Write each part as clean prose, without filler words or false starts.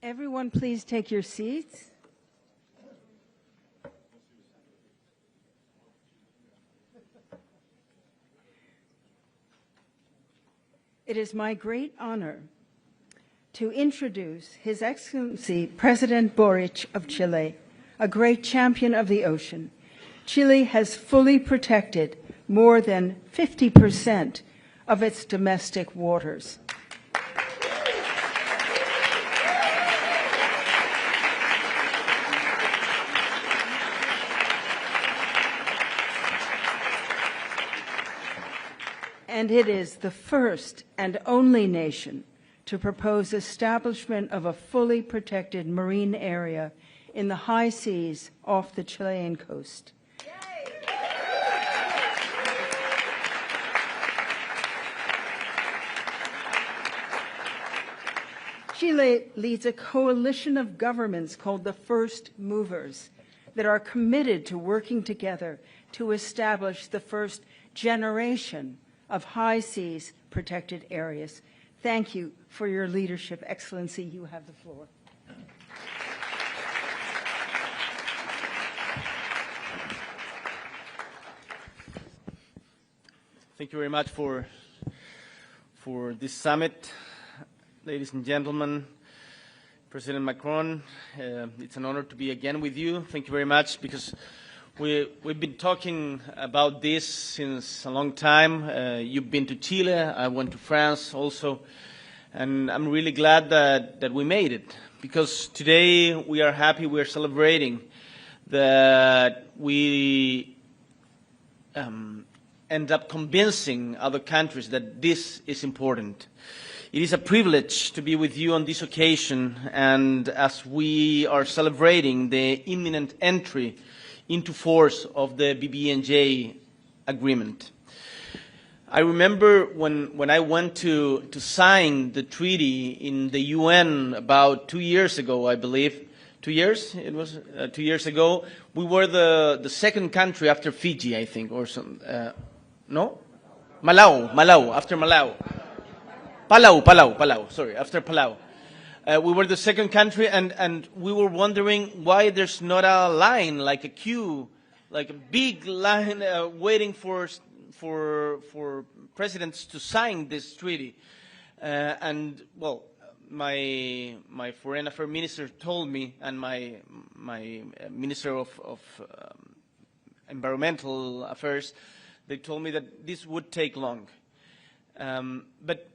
Everyone, please take your seats. It is my great honor to introduce His Excellency President Boric of Chile, a great champion of the ocean. Chile has fully protected more than 50% of its domestic waters. And it is the first and only nation to propose establishment of a fully protected marine area in the high seas off the Chilean coast. Chile leads a coalition of governments called the First Movers that are committed to working together to establish the first generation of high seas protected areas. Thank you for your leadership, Excellency. You have the floor. Thank you very much for this summit. Ladies and gentlemen, President Macron, it's an honor to be again with you. Thank you very much, because we've been talking about this since a long time. You've been to Chile, I went to France also, and I'm really glad that we made it, because today we are happy, we are celebrating that we end up convincing other countries that this is important. It is a privilege to be with you on this occasion, and as we are celebrating the imminent entry into force of the BBNJ agreement. I remember when I went to sign the treaty in the UN about 2 years ago, I believe. 2 years? It was 2 years ago. We were the second country after Fiji, I think, or some. No? Malau, after Malau. Palau, sorry, after Palau. We were the second country, and we were wondering why there's not a line, like a queue, like a big line waiting for presidents to sign this treaty. And well, my foreign affairs minister told me, and my minister of environmental affairs, they told me that this would take long. But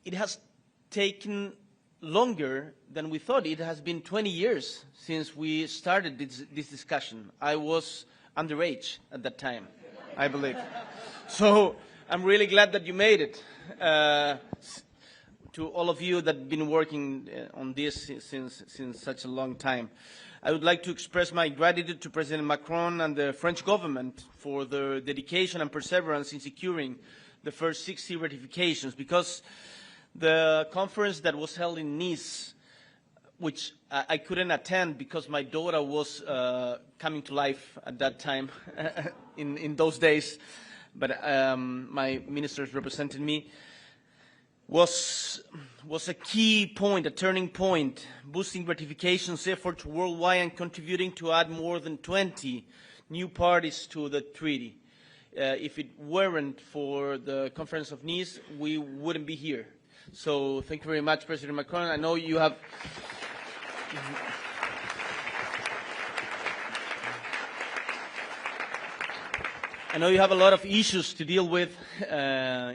it has taken longer than we thought. It has been 20 years since we started this discussion. I was underage at that time, I believe. So I'm really glad that you made it. To all of you that have been working on this since such a long time. I would like to express my gratitude to President Macron and the French government for their dedication and perseverance in securing the first 60 ratifications, because the conference that was held in Nice, which I couldn't attend because my daughter was coming to life at that time, in those days, but my ministers represented me, was a key point, a turning point, boosting ratification's efforts worldwide and contributing to add more than 20 new parties to the treaty. If it weren't for the Conference of Nice, we wouldn't be here. So thank you very much, President Macron. I know you have a lot of issues to deal with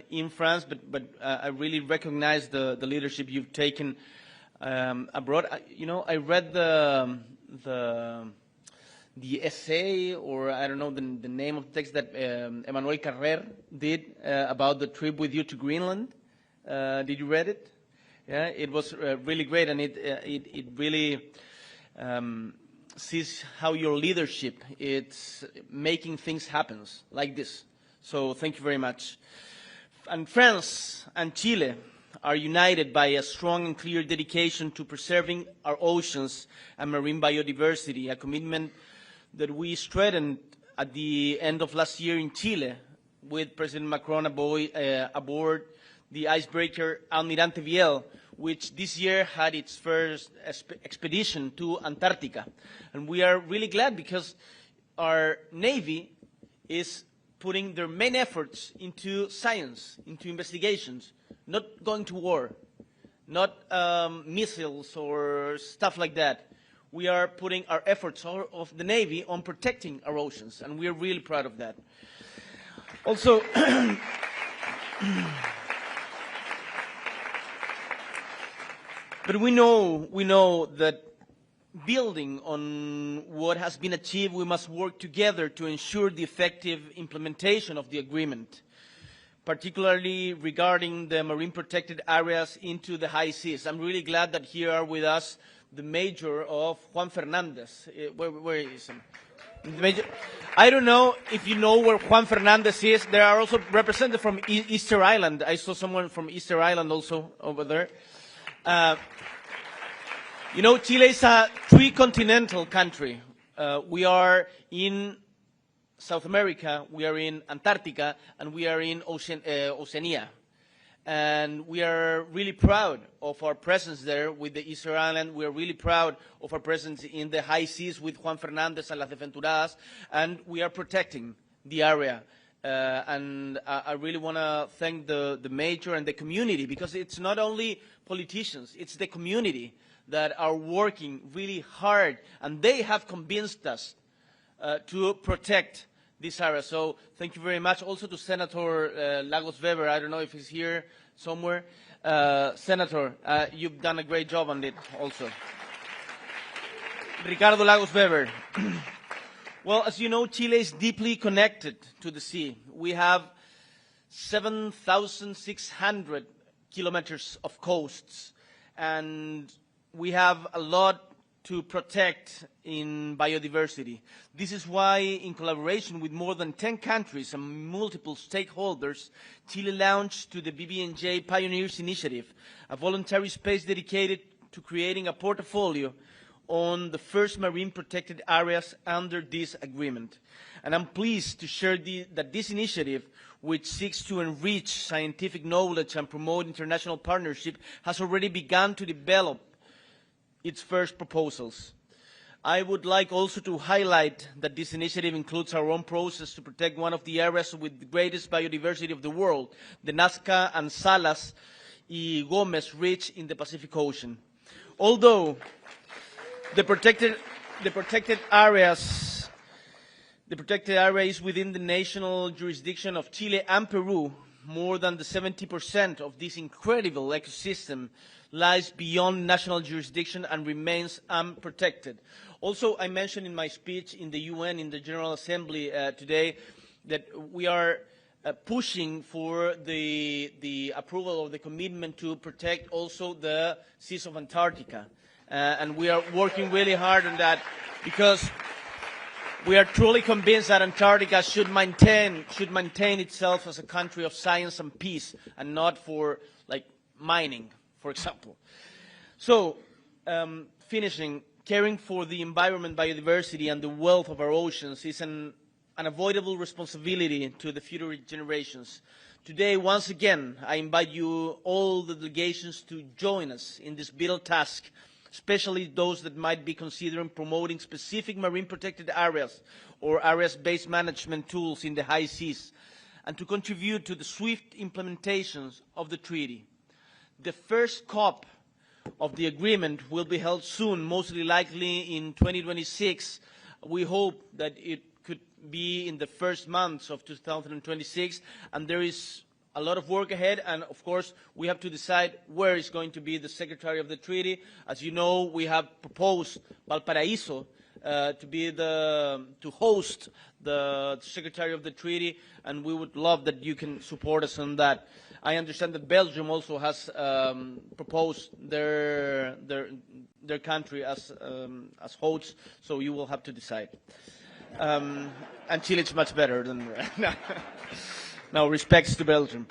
in France, but I really recognize the leadership you've taken abroad. I read the essay, or I don't know the name of the text that Emmanuel Macron did about the trip with you to Greenland. Did you read it? Yeah, it was really great, and it really sees how your leadership is making things happen like this. So thank you very much. And France and Chile are united by a strong and clear dedication to preserving our oceans and marine biodiversity, a commitment that we strengthened at the end of last year in Chile with President Macron aboard the icebreaker Almirante Viel, which this year had its first expedition to Antarctica. And we are really glad because our Navy is putting their main efforts into science, into investigations, not going to war, not missiles or stuff like that. We are putting our efforts of the Navy on protecting our oceans, and we are really proud of that. Also, but we know that building on what has been achieved, we must work together to ensure the effective implementation of the agreement, particularly regarding the marine protected areas into the high seas. I'm really glad that here are with us the Major of Juan Fernandez. Where is he? The Major. I don't know if you know where Juan Fernandez is. There are also representatives from Easter Island. I saw someone from Easter Island also over there. You know, Chile is a three-continental country. We are in South America, we are in Antarctica, and we are in Oceania. And we are really proud of our presence there with the Easter Island. We are really proud of our presence in the high seas with Juan Fernandez and Las Desventuradas, and we are protecting the area. And I really want to thank the Major and the community, because it's not only politicians, it's the community that are working really hard, and they have convinced us to protect this area. So thank you very much. Also to Senator Lagos Weber. I don't know if he's here somewhere. Senator, you've done a great job on it also. Ricardo Lagos Weber. Well, as you know, Chile is deeply connected to the sea. We have 7,600 kilometers of coasts, and we have a lot to protect in biodiversity. This is why, in collaboration with more than 10 countries and multiple stakeholders, Chile launched to the BBNJ Pioneers Initiative, a voluntary space dedicated to creating a portfolio on the first marine protected areas under this agreement. And I'm pleased to share that this initiative, which seeks to enrich scientific knowledge and promote international partnership, has already begun to develop its first proposals. I would like also to highlight that this initiative includes our own process to protect one of the areas with the greatest biodiversity of the world, the Nazca and Salas y Gomez Ridge in the Pacific Ocean. Although the protected area is within the national jurisdiction of Chile and Peru, more than 70% of this incredible ecosystem lies beyond national jurisdiction and remains unprotected. Also, I mentioned in my speech in the UN, in the General Assembly today, that we are pushing for the approval of the commitment to protect also the seas of Antarctica. And we are working really hard on that, because we are truly convinced that Antarctica should maintain itself as a country of science and peace, and not for mining, for example. So, finishing, caring for the environment, biodiversity, and the wealth of our oceans is an unavoidable responsibility to the future generations. Today, once again, I invite you, all the delegations, to join us in this vital task, especially those that might be considering promoting specific marine protected areas or areas-based management tools in the high seas, and to contribute to the swift implementations of the treaty. The first COP of the agreement will be held soon, mostly likely in 2026. We hope that it could be in the first months of 2026, and there is a lot of work ahead, and of course we have to decide where is going to be the Secretary of the Treaty. As you know, we have proposed Valparaíso to host the Secretary of the Treaty, and we would love that you can support us on that. I understand that Belgium also has proposed their country as host, so you will have to decide. And Chile is much better than no, respects to Belgium.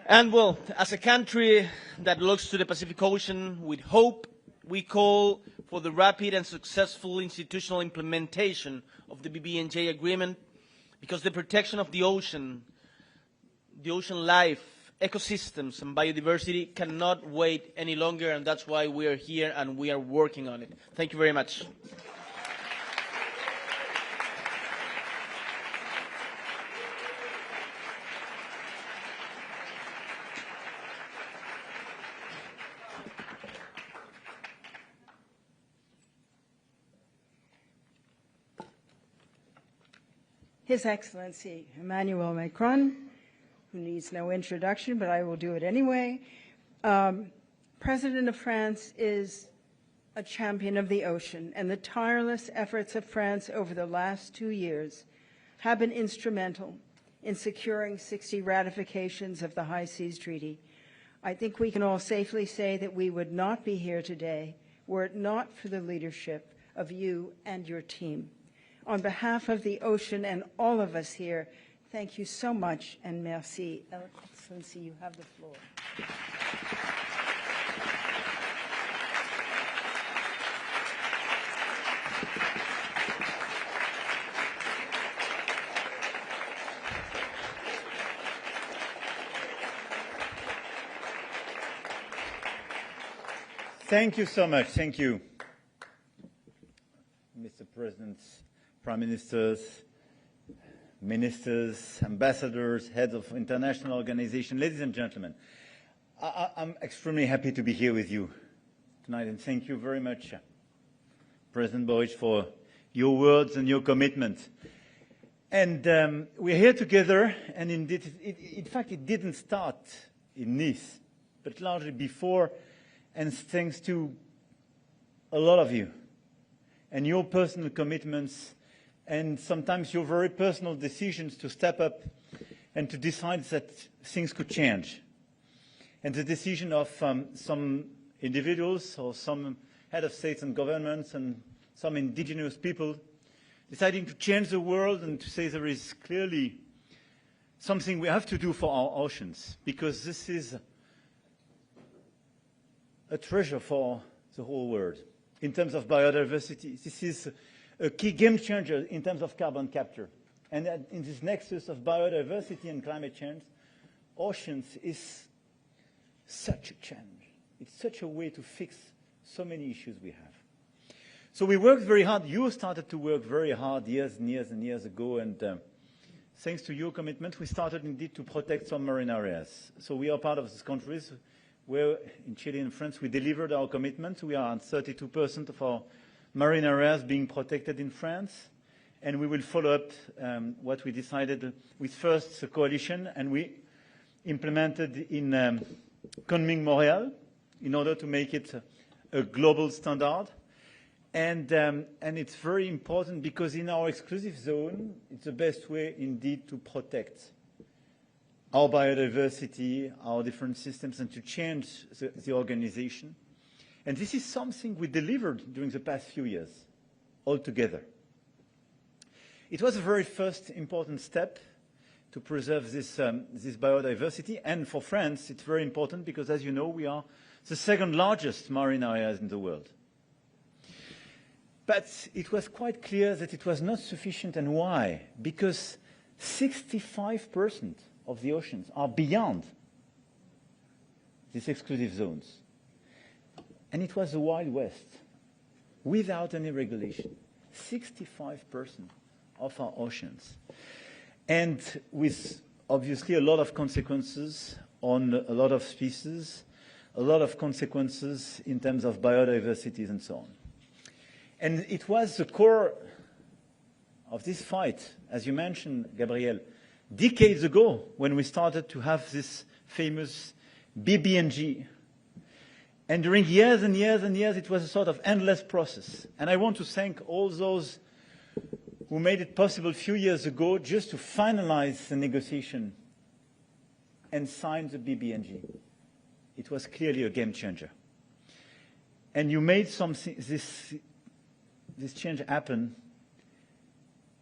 And well, as a country that looks to the Pacific Ocean with hope, we call for the rapid and successful institutional implementation of the BBNJ agreement, because the protection of the ocean life ecosystems and biodiversity cannot wait any longer, and that's why we are here and we are working on it. Thank you very much. His Excellency Emmanuel Macron, who needs no introduction, but I will do it anyway. President of France is a champion of the ocean, and the tireless efforts of France over the last 2 years have been instrumental in securing 60 ratifications of the High Seas Treaty. I think we can all safely say that we would not be here today were it not for the leadership of you and your team. On behalf of the ocean and all of us here, thank you so much, and merci. Excellency, you have the floor. Thank you so much. Thank you, Mr. President, Prime Ministers, Ministers, Ambassadors, heads of international organizations, ladies and gentlemen. I'm extremely happy to be here with you tonight, and thank you very much, President Boric, for your words and your commitment. And we're here together, and indeed, in fact, it didn't start in Nice, but largely before, and thanks to a lot of you and your personal commitments and sometimes your very personal decisions to step up and to decide that things could change. And the decision of some individuals or some head of states and governments and some indigenous people deciding to change the world and to say there is clearly something we have to do for our oceans, because this is a treasure for the whole world. In terms of biodiversity, this is a key game changer in terms of carbon capture. And in this nexus of biodiversity and climate change, oceans is such a challenge. It's such a way to fix so many issues we have. So we worked very hard. You started to work very hard years and years and years ago, and thanks to your commitment, we started indeed to protect some marine areas. So we are part of these countries where in Chile and France we delivered our commitment. We are at 32% of our marine areas being protected in France, and we will follow up what we decided with first the coalition, and we implemented in Kunming-Montréal in order to make it a global standard. And it's very important because in our exclusive zone, it's the best way indeed to protect our biodiversity, our different systems, and to change the organization. And this is something we delivered during the past few years, all together. It was a very first important step to preserve this biodiversity. And for France, it's very important because, as you know, we are the second largest marine areas in the world. But it was quite clear that it was not sufficient. And why? Because 65% of the oceans are beyond these exclusive zones. And it was the Wild West, without any regulation. 65% of our oceans. And with obviously a lot of consequences on a lot of species, a lot of consequences in terms of biodiversity and so on. And it was the core of this fight, as you mentioned, Gabriel, decades ago when we started to have this famous BBNJ. And during years and years and years, it was a sort of endless process. And I want to thank all those who made it possible a few years ago just to finalize the negotiation and sign the BBNJ. It was clearly a game changer. And you made this change happen,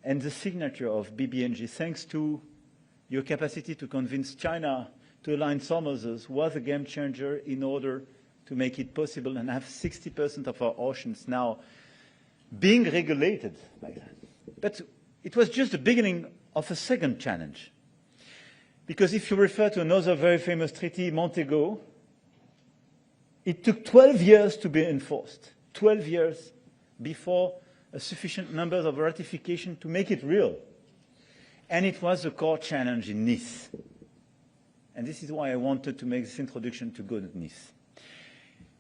and the signature of BBNJ, thanks to your capacity to convince China to align some others, was a game changer in order to make it possible and have 60% of our oceans now being regulated like that. But it was just the beginning of a second challenge. Because if you refer to another very famous treaty, Montego, it took 12 years to be enforced. 12 years before a sufficient number of ratification to make it real. And it was a core challenge in Nice. And this is why I wanted to make this introduction to go to Nice.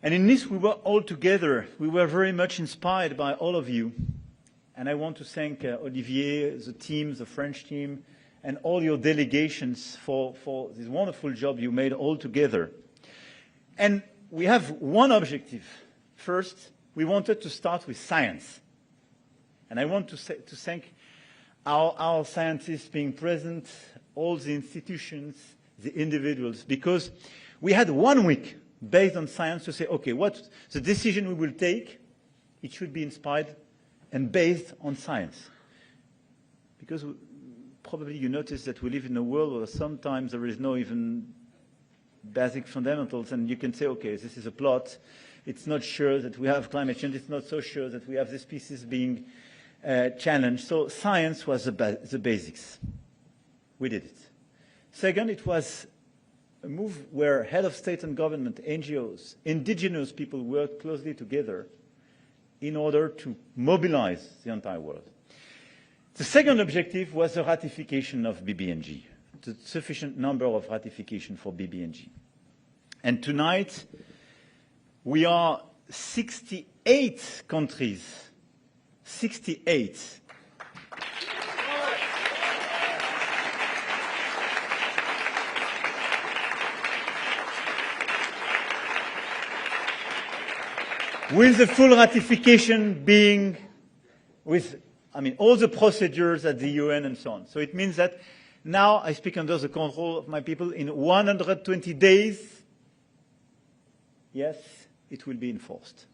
And in Nice, we were all together. We were very much inspired by all of you. And I want to thank Olivier, the team, the French team, and all your delegations for this wonderful job you made all together. And we have one objective. First, we wanted to start with science. And I want to thank our scientists being present, all the institutions, the individuals, because we had 1 week based on science to say, okay, what the decision we will take, it should be inspired and based on science. Because probably you notice that we live in a world where sometimes there is no even basic fundamentals, and you can say, okay, this is a plot. It's not sure that we have climate change. It's not so sure that we have the species being challenged. So science was the basics. We did it. Second, it was a move where head of state and government, NGOs, indigenous people worked closely together in order to mobilize the entire world. The second objective was the ratification of BBNJ, the sufficient number of ratification for BBNJ. And tonight, we are 68 countries, 68. With the full ratification being with, all the procedures at the UN and so on. So it means that now I speak under the control of my people. In 120 days, yes, it will be enforced.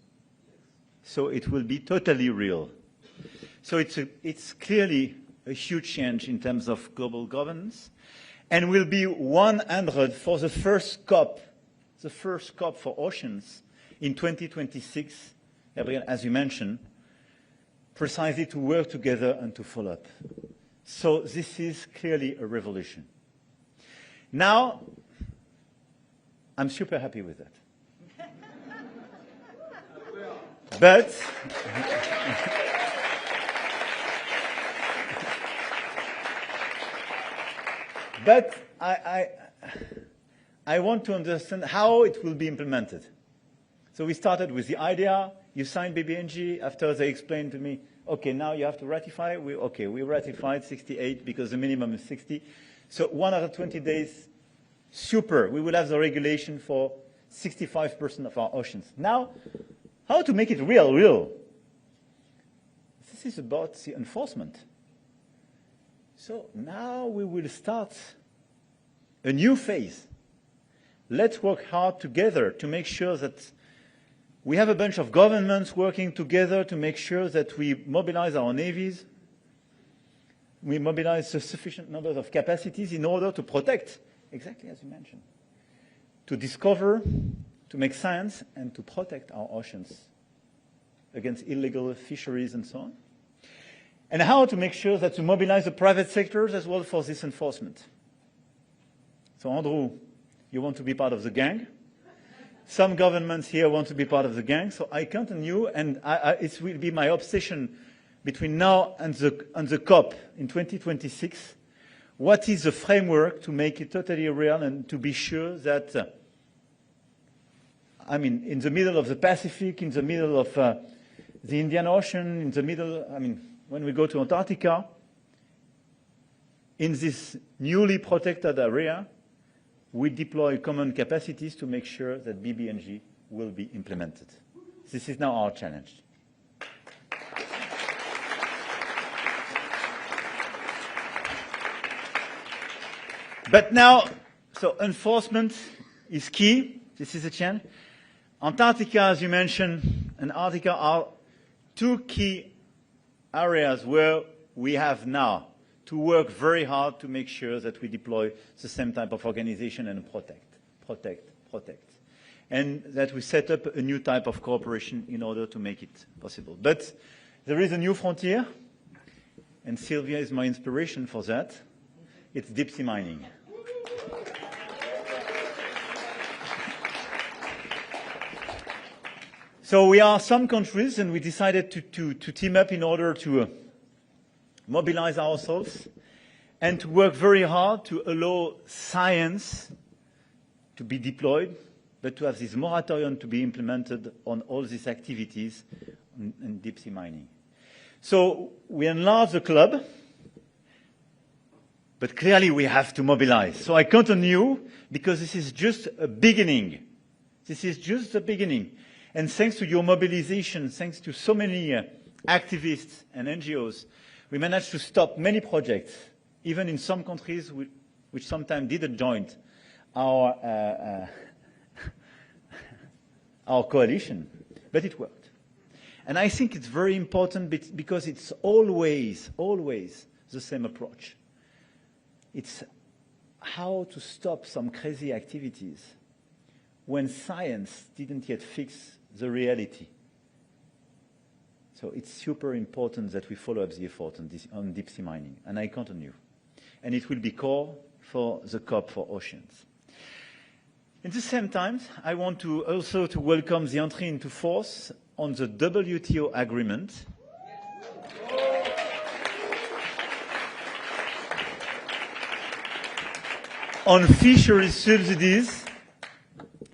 So it will be totally real. So it's clearly a huge change in terms of global governance, and will be 100 for the first COP for oceans in 2026, as you mentioned, precisely to work together and to follow up. So this is clearly a revolution. Now, I'm super happy with that. But I want to understand how it will be implemented. So we started with the idea. You signed BBNJ. After they explained to me, okay, now you have to ratify. We ratified 68 because the minimum is 60. So 120 days, super. We will have the regulation for 65% of our oceans. Now, how to make it real? This is about the enforcement. So now we will start a new phase. Let's work hard together to make sure that we have a bunch of governments working together to make sure that we mobilize our navies, we mobilize a sufficient number of capacities in order to protect, exactly as you mentioned, to discover, to make science, and to protect our oceans against illegal fisheries and so on. And how to make sure that we mobilize the private sectors as well for this enforcement. So Andrew, you want to be part of the gang. Some governments here want to be part of the gang, so I count on you, and it will be my obsession between now and the COP in 2026. What is the framework to make it totally real and to be sure that, in the middle of the Pacific, in the middle of the Indian Ocean, in the middle, when we go to Antarctica, in this newly protected area, we deploy common capacities to make sure that BBNJ will be implemented. This is now our challenge. But now, so enforcement is key. This is a challenge. Antarctica, as you mentioned, and Arctica are two key areas where we have now to work very hard to make sure that we deploy the same type of organization and protect. And that we set up a new type of cooperation in order to make it possible. But there is a new frontier, and Sylvia is my inspiration for that. It's deep sea mining. So we are some countries, and we decided to team up in order to mobilize ourselves and to work very hard to allow science to be deployed, but to have this moratorium to be implemented on all these activities in deep sea mining. So we enlarged the club, but clearly we have to mobilize. So I count on you, because this is just a beginning. This is just the beginning. And thanks to your mobilization, thanks to so many activists and NGOs, we managed to stop many projects, even in some countries which sometimes didn't join our coalition, but it worked. And I think it's very important because it's always the same approach. It's how to stop some crazy activities when science didn't yet fix the reality. So it's super important that we follow up the effort on deep sea mining, and I count on you. And it will be core for the COP for oceans. At the same time, I want to also to welcome the entry into force on the WTO agreement. On fisheries subsidies,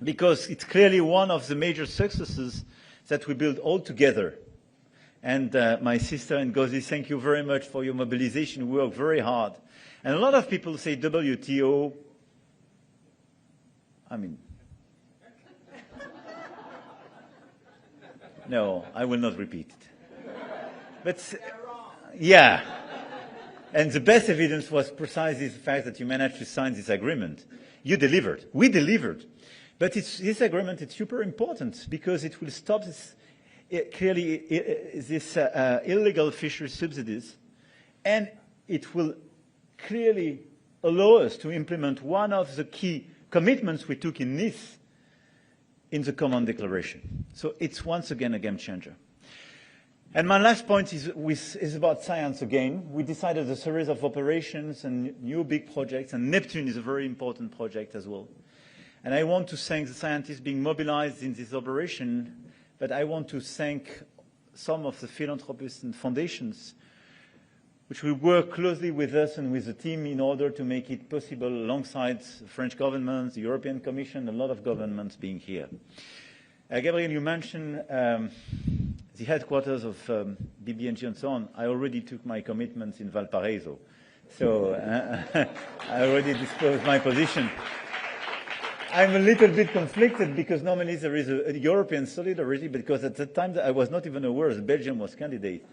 because it's clearly one of the major successes that we build all together. And my sister Ngozi, thank you very much for your mobilization. We work very hard. And a lot of people say WTO, I mean, no, I will not repeat it. But, yeah. And the best evidence was precisely the fact that you managed to sign this agreement. You delivered. We delivered. But this agreement is super important because it will stop this, illegal fishery subsidies, and it will clearly allow us to implement one of the key commitments we took in Nice in the Common Declaration. So it's once again a game changer. And my last point is about science again. We decided a series of operations and new big projects, and Neptune is a very important project as well. And I want to thank the scientists being mobilized in this operation, but I want to thank some of the philanthropists and foundations which will work closely with us and with the team in order to make it possible alongside the French government, the European Commission, a lot of governments being here. Gabriel, you mentioned the headquarters of BBNJ and so on. I already took my commitments in Valparaiso. So I already disclosed my position. I'm a little bit conflicted because normally there is a European solidarity, because at the time I was not even aware that Belgium was candidate.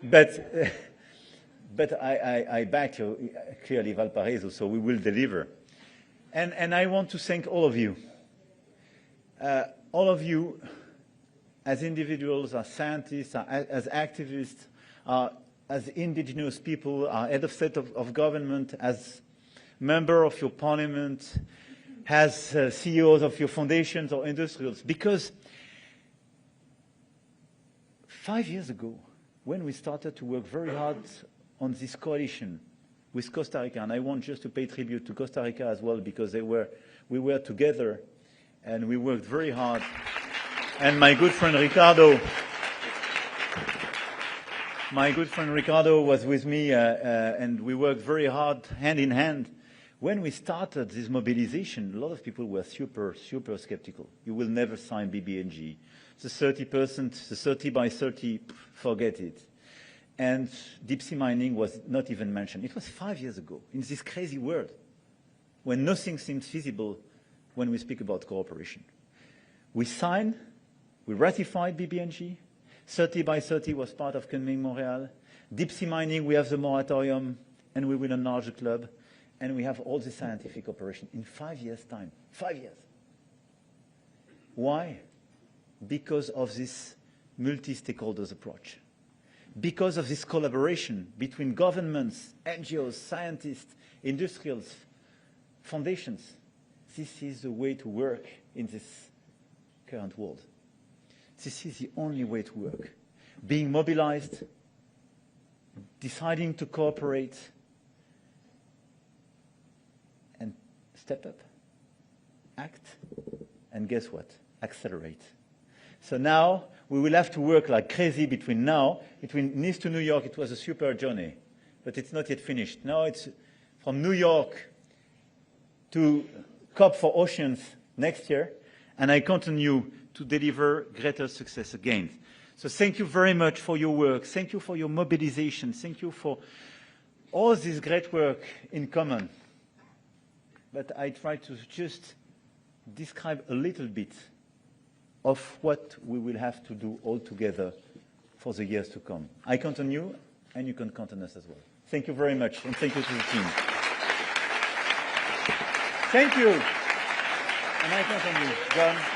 But I back you, clearly Valparaiso, so we will deliver. And I want to thank all of you. All of you as individuals, as scientists, as activists, as indigenous people, head of state of government, as member of your parliament, as CEOs of your foundations or industrials. Because 5 years ago, when we started to work very hard on this coalition with Costa Rica, and I want just to pay tribute to Costa Rica as well, because we were together and we worked very hard. And my good friend Ricardo was with me, and we worked very hard, hand in hand. When we started this mobilization, a lot of people were super skeptical. You will never sign BBNJ. The 30%, the 30 by 30, forget it. And deep sea mining was not even mentioned. It was 5 years ago, in this crazy world, when nothing seems feasible when we speak about cooperation. We signed, we ratified BBNJ. 30 by 30 was part of Kunming Montreal. Deep sea mining, we have the moratorium, and we will enlarge the club. And we have all the scientific operation in 5 years' time. 5 years. Why? Because of this multi-stakeholders approach. Because of this collaboration between governments, NGOs, scientists, industrials, foundations. This is the way to work in this current world. This is the only way to work. Being mobilized, deciding to cooperate, and step up, act, and guess what? accelerate. So now we will have to work like crazy between Nice to New York. It was a super journey, but it's not yet finished. Now it's from New York to COP for Oceans next year, and I count on you to deliver greater success again. So thank you very much for your work. Thank you for your mobilization. Thank you for all this great work in common. But I try to just describe a little bit of what we will have to do all together for the years to come. I count on you, and you can count on us as well. Thank you very much, and thank you to the team. Thank you. And I count on you, John.